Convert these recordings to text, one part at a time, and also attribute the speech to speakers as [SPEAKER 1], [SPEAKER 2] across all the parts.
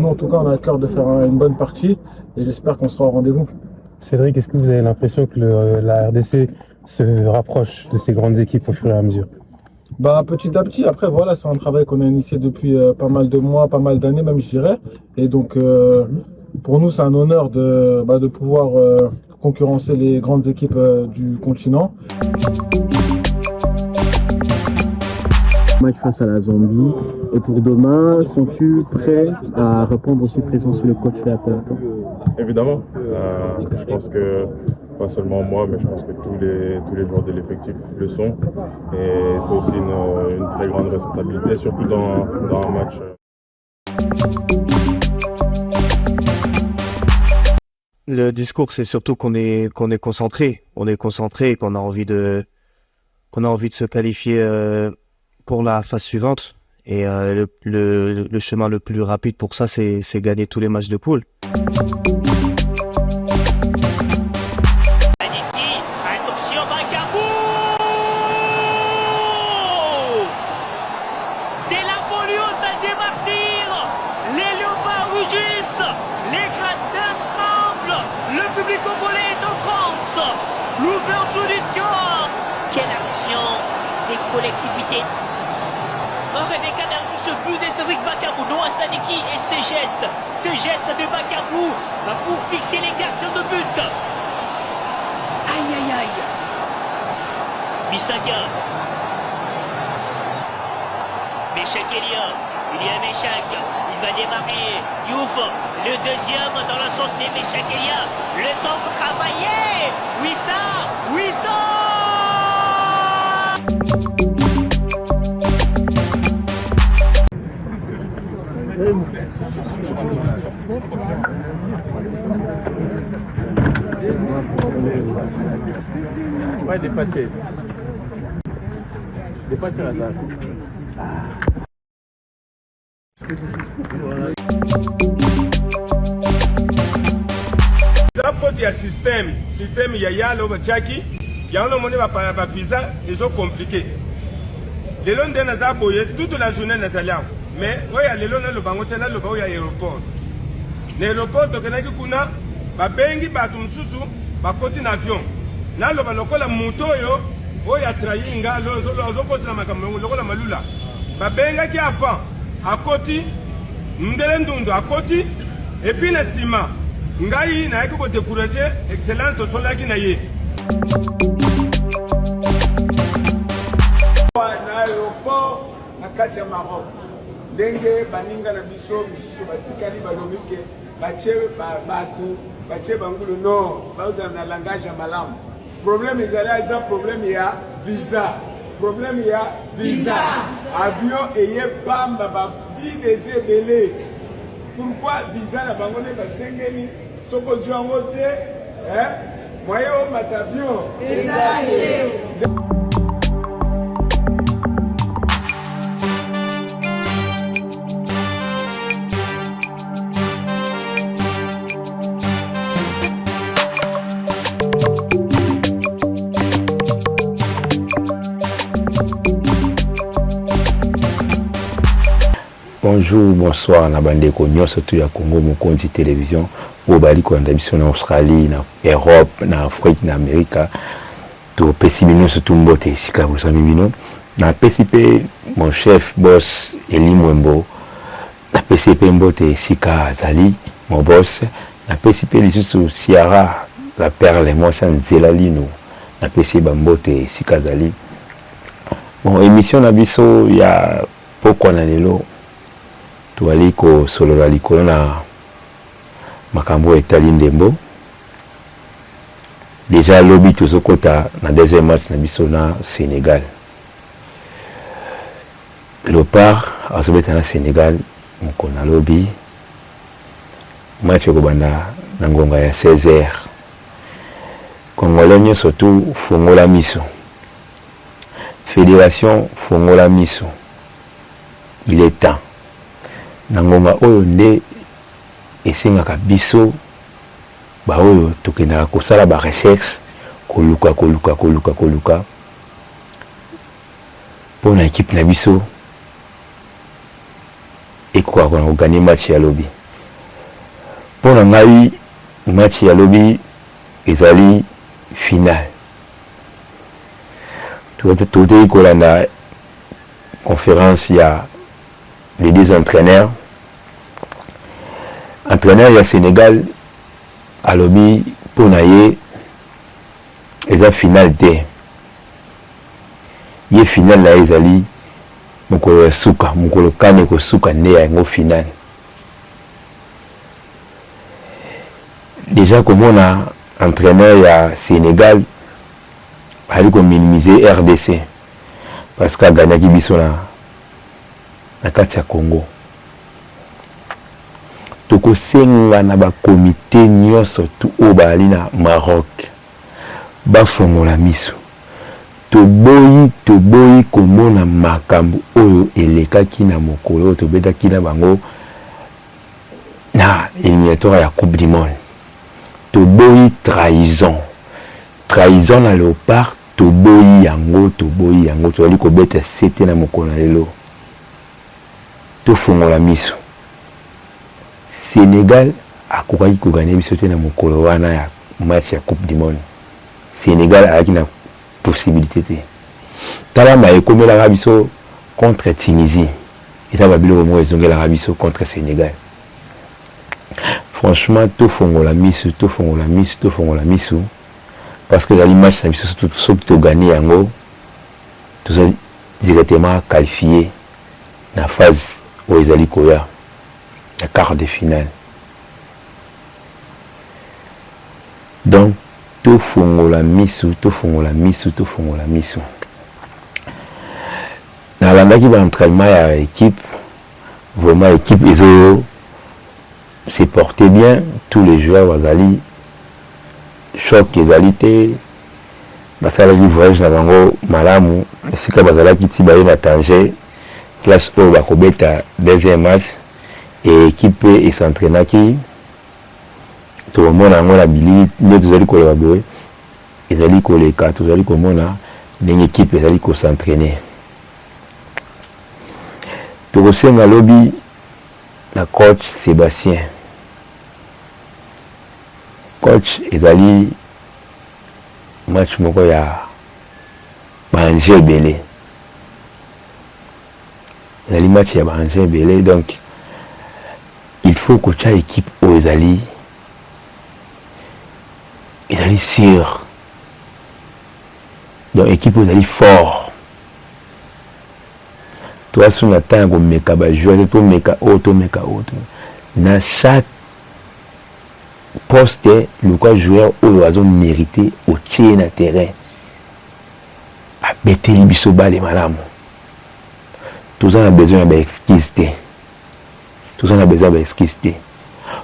[SPEAKER 1] nous, en tout cas, on a le cœur de faire une bonne partie et j'espère qu'on sera au rendez-vous.
[SPEAKER 2] Cédric, est-ce que vous avez l'impression que la RDC se rapproche de ces grandes équipes au fur et à mesure?
[SPEAKER 1] Bah, petit à petit, après, voilà, c'est un travail qu'on a initié depuis pas mal de mois, pas mal d'années même, je dirais. Et donc, pour nous, c'est un honneur de pouvoir concurrencer les grandes équipes du continent.
[SPEAKER 3] Match face à la Zambie. Et pour demain, sont-tu prêt à répondre aussi présent sur le coach de la
[SPEAKER 4] Évidemment. Je pense que pas seulement moi, mais je pense que tous les joueurs de l'effectif le sont. Et c'est aussi une très grande responsabilité, surtout dans un match.
[SPEAKER 5] Le discours, c'est surtout qu'on est concentré. On est concentré et qu'on a envie de se qualifier pour la phase suivante. Et le chemin le plus rapide pour ça, c'est gagner tous les matchs de poule.
[SPEAKER 6] Attention, Bakambu! C'est la Polios à démartir! Les léopards rougissent! Les gradins tremblent! Le public congolais est en transe! L'ouverture du score! Quelle action des collectivités! Rebecca sur ce but de Cédric Bakambu, Noah Sadiki et ses gestes de Bakambu pour fixer les gardiens de but. Aïe aïe aïe. Bissaka. Meshak Elia. Il y a Meshak. Il va démarrer. Youf. Le deuxième dans le sens de Meshak Elia. Le centre travaillé. Wissa.
[SPEAKER 4] Ouais, des pâtés. Des pâtés là.
[SPEAKER 7] La faute, il y a système il y a le Tchaki, il y a un moment où visa, ils ont compliqué. Les longs de Nazar Boye, toute la journée Nazalia. Mais il y a les longs de Bangote, là, il y a l'aéroport. L'aéroport, donc il y a kuna, Bengi, Batumsusu, Bakoti n'avion. Là, le local la moto, il y a Trainga, le Malula. Benga qui a fait, à côté, Ndelendundo, à côté, et puis le ciment. Ngai na yako décourager excellent sola qui naie.
[SPEAKER 8] Na aéroport na kati ya Maroc. Ndenge baninga na biso misusu batikali balomike bache bato bache bangulo non baza na langage ya malamu. Problème ezali eza problème ya visa. Problème ya visa. Avion eye pamba ba vie des ebele. Pourquoi visa na bango ne basengeni soko zwango te moyen au matavion
[SPEAKER 9] Bonjour, bonsoir, na bande konyo surtout ya Congo Mokonzi télévision, bobali ko ndabiso na Australie, na Europe, na Afrique, na Amerika. To pesibino surtout mbote sika bosami bino. Na PCP mon chef boss Eli Mwembo. Na PCP mbote sika Zali mon boss. Na PCP lisusu Siara la perle moi sans Zelalino. Na PCP mbote sika Zali. Bon émission na biso ya poko na lelo. Tuali ko solola likolo na makambo etali ndembo. Déjà lobby tozokota na deuxième match na biso na Sénégal. Léopard azobeta na Sénégal mokona lobby. Match ekobanda na ngonga ya 16h. Congolais nyonso tu fongola miso. Fédération fongola miso. Il est temps. Nangonga oyo nde esengaka biso ba oyo tokendaka kosala ba recherche koluka pona équipe na biso ekoka kona koganye match ya lobi Pour le match ya lobby ezali final. Tout est la conférence, il y a les deux entraîneurs. Entraîneur, il y a Sénégal, à lobby, pour naïe, et la finale D. Il y a finale là, ils allaient, mokolo suka, mokolo kane ko suka ne ya ngo final. Déjà, comme on a entraîneur, il y a Sénégal, il a minimiser RDC. Parce qu'il a gagné Biso na kati ya Congo. Toko senga na ba comité nyonso tout au bali na Maroc. Ba fongola miso. Toboyi komona makambo oyo elekaki na mokolo tobetaki na bango na éliminatoire ya Coupe du Monde. Toboyi trahison na Léopard. Toboyi yango tozali kobeta sete na mokolo lelo tofungola miso. Sénégal akokaki koganya biso te na mokolo wana ya match ya Coupe du Monde. Sénégal ayaki na possibilité te. Tala maekomelaka biso contre Tunisie eza babiloko moko ezongelaka biso contre Sénégal. Franchement tofungola miso parce que les matchs sont ceux qui ont gagné yango tout ça directement qualifié dans la phase où ils allaient courir la quart de finale. Donc tout fongola misu na landa qui va entraînement à équipe vraiment équipe ils ont se porté bien tous les joueurs wazali choc ezalité basalaki voyage na bango malamu esika bazalaki ti baye na Tanger classe oyo bakobeta deuxième match et équipe esentraînaki tokomona yango na bilili nde tozali koloba boye ezali koleka tozali komona ndenge équipe ezali kosentraîne. Tokosenga lobi na coach Sébastien. Coach ezali match moko ya banje belé. Ezali match ya banje belé donc il faut que chaque équipe au ezali sûr. Donc équipe ezali fort. Toi sur la temps go meka ba joueur to meka auto na chaque poste le quoi joueur au oiseau mérité au tien na terrain a bêter biso balé malamu. Tout ça a besoin d'exquisité.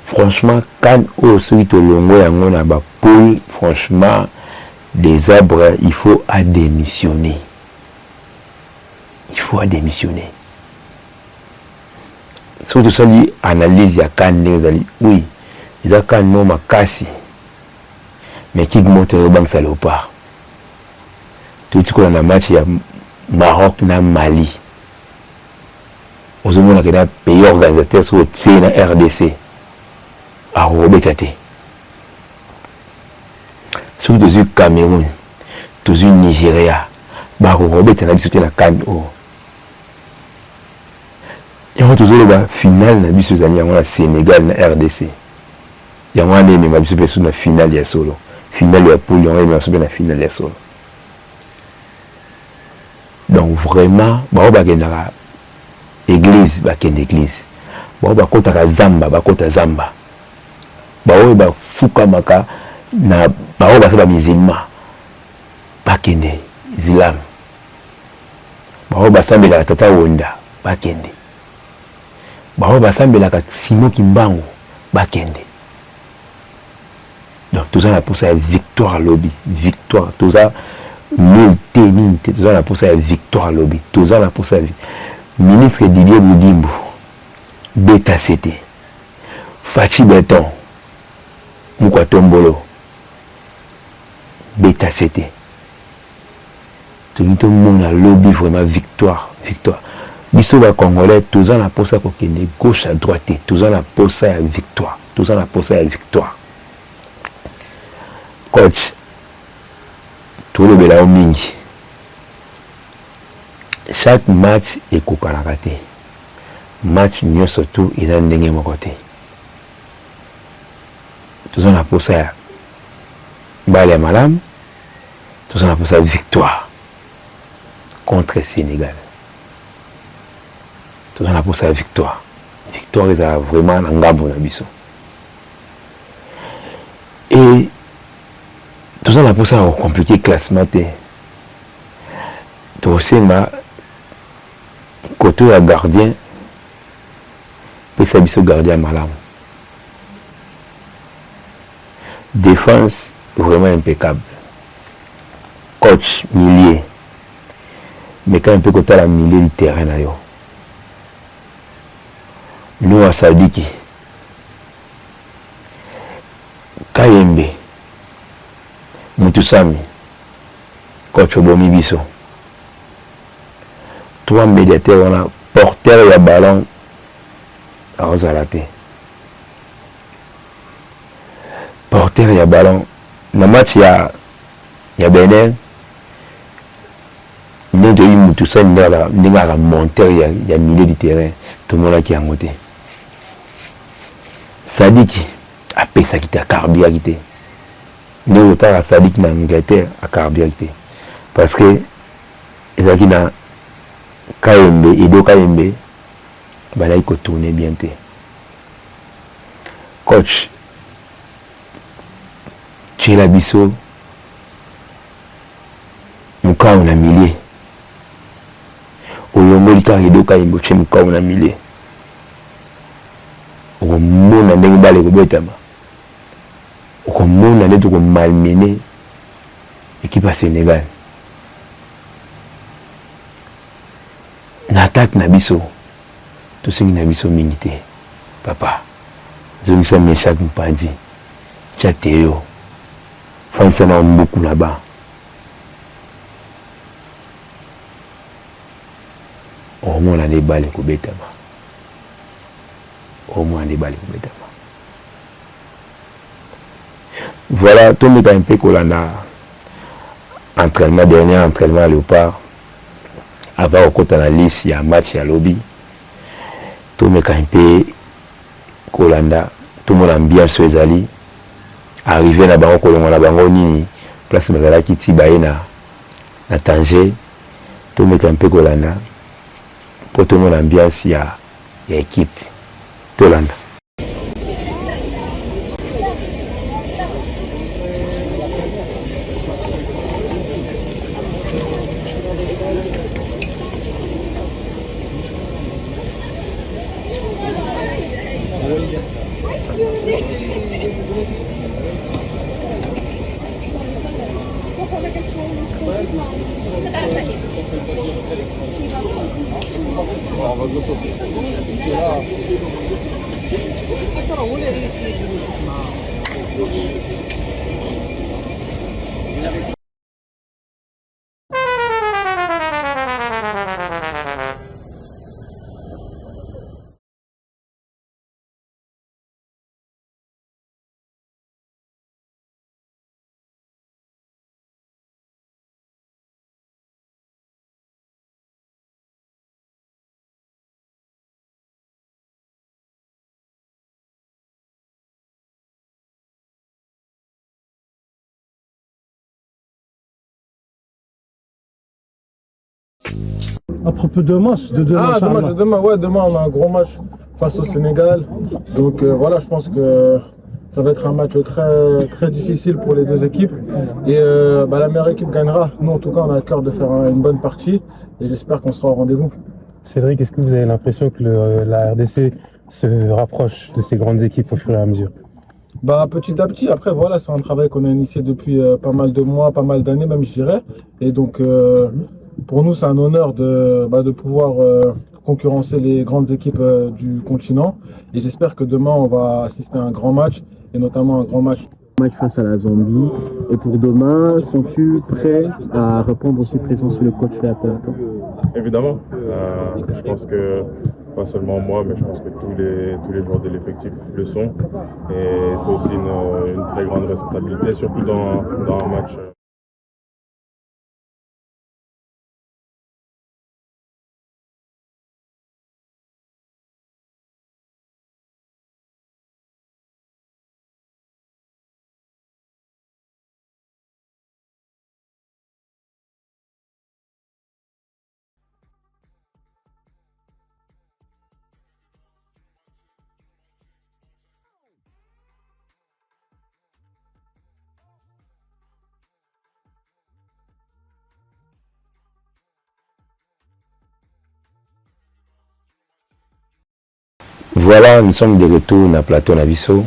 [SPEAKER 9] Franchement quand au suite au longo yango na ba poule franchement des arbres il faut démissionner. Surtout ça dit analyse ya kande zali oui ils ont quand même makasi mais qui monte au banc ça le pas tout ce qu'on a match ya Maroc na Mali aux hommes qui na pays organisateur sur na RDC à Robetate sur du Cameroun tout du Nigeria ba Robetate na biso na CAN o et on toujours la finale na biso zali ya Sénégal na RDC. Il y a un mais je suis sur la finale ya solo. Finale ya poule, on est sur la finale ya solo. Donc vraiment, ba bakendaka église, bakende église. Ba bakota zamba, bakota zamba. Ba fuka maka na ba ba musulman. Bakende islam. Ba sambela tata wonda, bakende. Ba sambela ka Simo Kimbangu, bakende. Donc tout ça là pour ça victoire lobby, victoire tout ça nul tout ça là pour ça victoire lobby, tout ça là pour ça ministre Didier Boudimbo Beta CT Fachi Beton Mukwatombolo Beta CT tout le monde a lobby vraiment victoire biso ba congolais tout ça là pour ça kokende gauche à droite tout ça là pour ça victoire Tout ça, on a posé la victoire. Coach, tout le béla au mingi. Chaque match est coupé à la raté. Match mieux surtout, il a un dernier côté. Tout ça, on a posé la balle malam. Tout ça, on a posé la victoire contre le Sénégal. Tout ça, on a posé la victoire. Victoire, ils ont vraiment un gabo dans biso. Et tout ça, on a posé un compliqué classement. Tout aussi, côté à gardien, puis ça biso gardien malam. Défense vraiment impeccable. Coach milieu. Mais quand un peu côté la milieu du terrain là yo. Nous à Sadiki. Kayembe. Mutusami. Coach Obomi Biso. Trois médiateurs, on a porteur et ballon à Rosalate. Porteur et ballon. Dans le match, il y a Benin. Nous avons tout ça, nous avons monté, il y a milieu du terrain. Tout le monde qui a monté. Sadik a payé ça qui a carbiacité. Nous avons Sadik en Angleterre à carbiacité. Parce que les gens qui ont Kayembe, Edo Kayembe, il faut tourner bien. Coach, tu es la biseau, nous avons un millier. Au long de Edo Kayembe, tu es un millier. Au monde, on a des balles de Betama. Au monde, on a des malmenés. Équipe à Sénégal. N'attaque Nabiso. Tout ce qui Nabiso minité. Papa. Zongisa Meshak Mpadi. Tchateo. Fansana beaucoup là-bas. Au moins, on a des balles de Betama. Au moins, on a des balles de Betama. Voilà, tout le monde a un peu qu'on a entraînement, dernier entraînement à Léopard. Avant, au la liste, il y a un match à lobby. Tout le monde a un peu Kolanda, tout le monde a bien sur les alliés. Arrivé à Bango Kolongo, à Bango Nini, place Mazala qui tibaye na Tanger. Tout le monde a un peu Kolanda. Pour tout le monde a bien, il y a équipe. Tolanda.
[SPEAKER 1] À propos de match, de demain. Demain on a un gros match face au Sénégal. Donc voilà, je pense que ça va être un match très, très difficile pour les deux équipes. Et la meilleure équipe gagnera. Nous en tout cas on a à cœur de faire une bonne partie et j'espère qu'on sera au rendez-vous.
[SPEAKER 2] Cédric, est-ce que vous avez l'impression que la RDC se rapproche de ces grandes équipes au fur et à mesure?
[SPEAKER 1] Petit à petit, après voilà, c'est un travail qu'on a initié depuis pas mal de mois, pas mal d'années même je dirais. Et donc pour nous c'est un honneur de pouvoir concurrencer les grandes équipes du continent. Et j'espère que demain on va assister à un grand match et notamment un grand match
[SPEAKER 3] face à la Zambie. Et pour demain, sont-tu prêt à répondre aussi présent sur le coach fait appel à toi?
[SPEAKER 4] Évidemment, je pense que pas seulement moi, mais je pense que tous les joueurs de l'effectif le sont. Et c'est aussi une très grande responsabilité, surtout dans un match.
[SPEAKER 9] Voilà, nous sommes de retour dans le plateau Nabiso.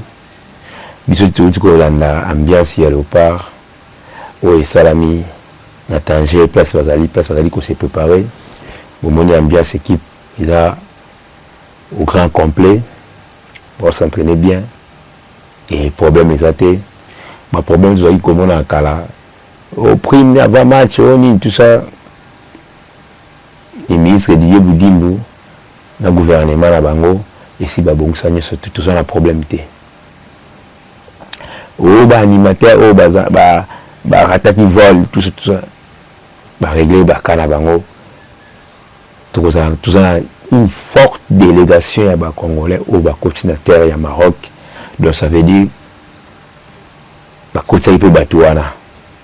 [SPEAKER 9] Biso tout la ambiance à l'opar. Oui, Salami, na Tanger, place Bazali qu'on s'est préparé. Au moment ambiance équipe, il a au grand complet pour s'entraîner bien. Et problème est athée. Ma problème c'est comment on a Kala. Au prime avant match, on tout ça. Les ministres Didier Boudimbo, le gouvernement la Bango. Et si babong ça n'y a tout ça un problème té. Oh bah animateur, oh bah ratat qui vole, tout ça, bah régler bah canabango. Tout ça une forte délégation à bas congolais au bas coordinateur et à Maroc. Donc ça veut dire bah côté il peut batouana.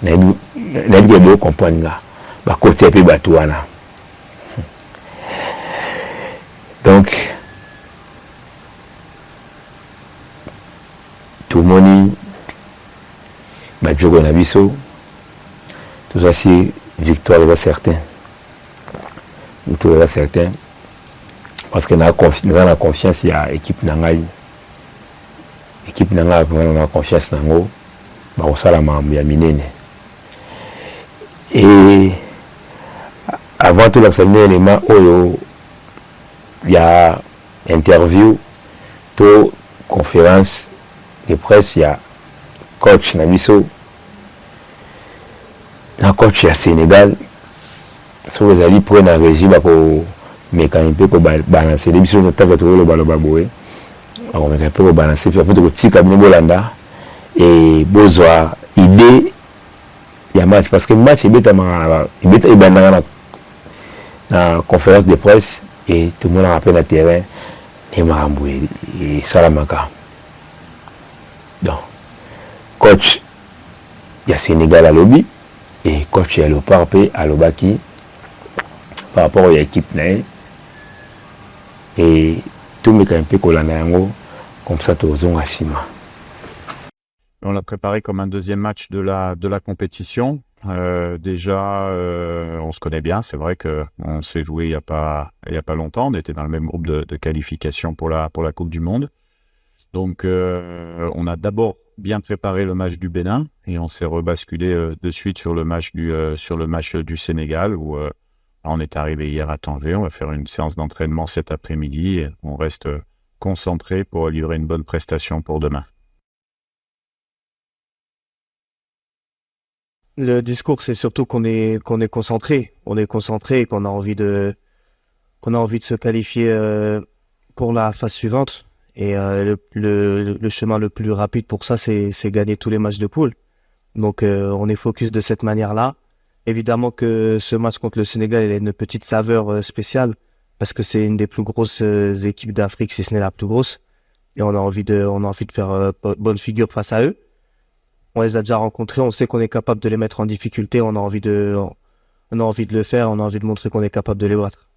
[SPEAKER 9] N'a dit de comprendre là. Bah côté il peut batouana. Donc tout le monde bah Diogo Nabiso tout ça c'est victoire est certain parce que nous avons la confiance il y a équipe nangai on a confiance nango bah on sala mambo ya minene et avant tout le premier élément il y a interview to conférence de presse, il y a coach Nabiso, un coach à Sénégal. Si vous allez prendre un régime pour mécaniser, pour balancer, les bisous notables pour le balobaboué. Alors, on peut balancer, puis après, tu as un Bolanda et besoin idée, il y a match, parce que le match, il est dans la conférence de presse et tout le monde a rappelé le terrain et Maramboué et Salamaka. Donc, coach, il y a Sénégal à lobby et coach, il y a le Parpé à l'Obaki par rapport à l'équipe. Et tout le monde comme ça, tout le monde.
[SPEAKER 10] On l'a préparé comme un deuxième match de la compétition. Déjà, on se connaît bien. C'est vrai qu'on s'est joué il y a pas longtemps. On était dans le même groupe de qualification pour la Coupe du Monde. Donc, on a d'abord bien préparé le match du Bénin et on s'est rebasculé de suite sur le match du Sénégal où on est arrivé hier à Tanger. On va faire une séance d'entraînement cet après-midi et on reste concentré pour livrer une bonne prestation pour demain.
[SPEAKER 5] Le discours, c'est surtout qu'on est concentré. On est concentré et qu'on a envie de se qualifier pour la phase suivante. Et le chemin le plus rapide pour ça, c'est gagner tous les matchs de poule. Donc on est focus de cette manière-là. Évidemment que ce match contre le Sénégal, il a une petite saveur spéciale parce que c'est une des plus grosses équipes d'Afrique, si ce n'est la plus grosse. Et on a envie de faire bonne figure face à eux. On les a déjà rencontrés, on sait qu'on est capable de les mettre en difficulté, on a envie de le faire, on a envie de montrer qu'on est capable de les battre.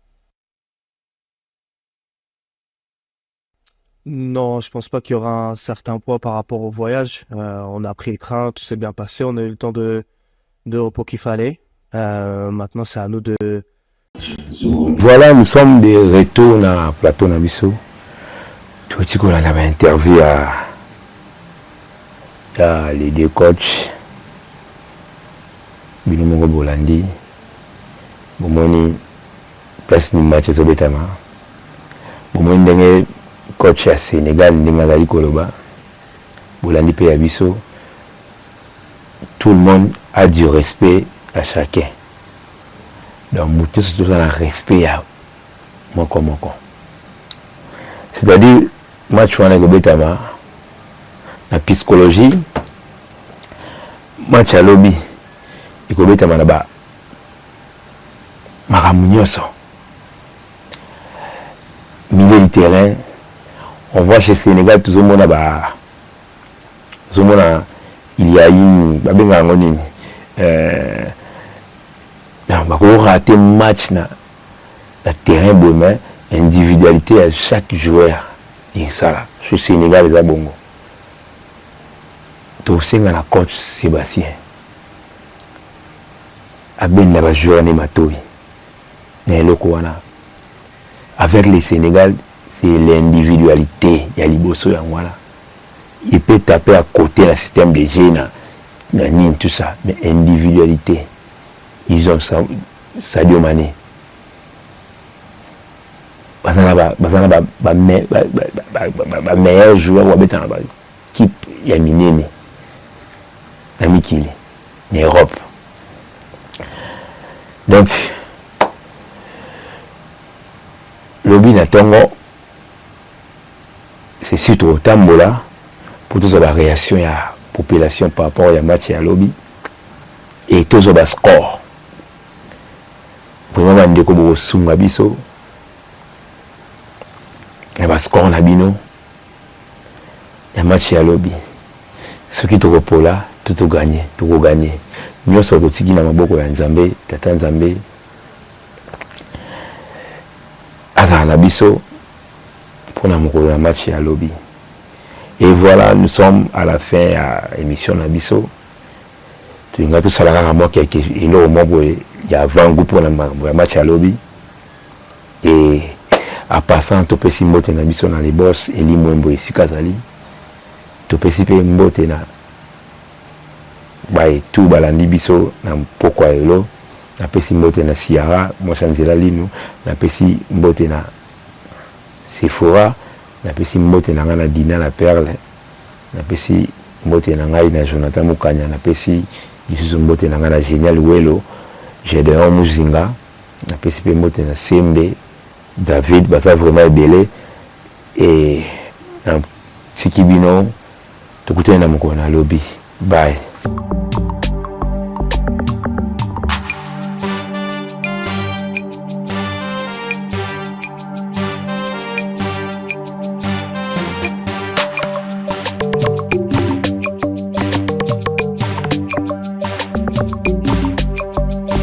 [SPEAKER 5] Non, je pense pas qu'il y aura un certain poids par rapport au voyage. On a pris le train, tout s'est bien passé, on a eu le temps de repos qu'il fallait. Maintenant, c'est à nous de...
[SPEAKER 9] Voilà, nous sommes de retour dans le plateau Nabiso. Tout ce qu'on avait interviewé à les deux coachs. Binomongo Bolandi. Bomoni, place du match au Betama. Bomoni, coach à Sénégal, Ndengazali Koloba, Bolandi Peyabiso, tout le monde a du respect à chacun. Donc, tout ça, un respect à Moko. C'est-à-dire match wana ekobetama na psychologie, match ya lobi ekobetama na ba makambo nyonso. Milieu du terrain, on voit chez Sénégal tout le monde il y a une raté un match na terrain de individualité à chaque joueur. Et ça là, sur Sénégal les abongo. Tout c'est la coach Sébastien. Aben la joueur ne matoi. Ne lokoana. Avec les Sénégal, c'est l'individualité. Il y a Liboso et voilà. Il peut taper à côté le système de jeu, tout ça. Mais individualité, ils ont ça, Sadio Mané. Meilleur joueur, il y a Minene, Namikili, en Europe. Donc, le but Tongo, c'est surtout au Tambola pour toute la réaction de la population par rapport au match à lobby et tout le score. Vraiment, on découvre au Sungabiso, le score na bino, le match à lobby. Ce qui te repose là, tout gagné, tout gagné. Nous sommes aussi qui n'avons beaucoup en Zambé, Tata Zambé. Nabiso pour un match à lobby. Et voilà, nous sommes à la fin de l'émission Nabiso. Tu as tout ça là, moi qui est là au moment il y a 20 groupes pour un match à lobby. Et à passant, tu peux s'imboter Nabiso dans les boss et l'imouembo ici Kazali. Tu peux s'imboter na by tout balandi biso na pourquoi elo. Na pesi mbote na Siara, moi sanzela lino, na pesi mbote na Sephora, na pesi mbote na ngana Dina la Perle, na pesi mbote na ngai na Jonathan Mukanya, na pesi isusu mbote na ngana Génial Welo, Gédéon Muzinga, na pesi pe mbote na Sembe, David, bata vraiment belé, et na Sikibino, tukutane na moko na lobby. Bye.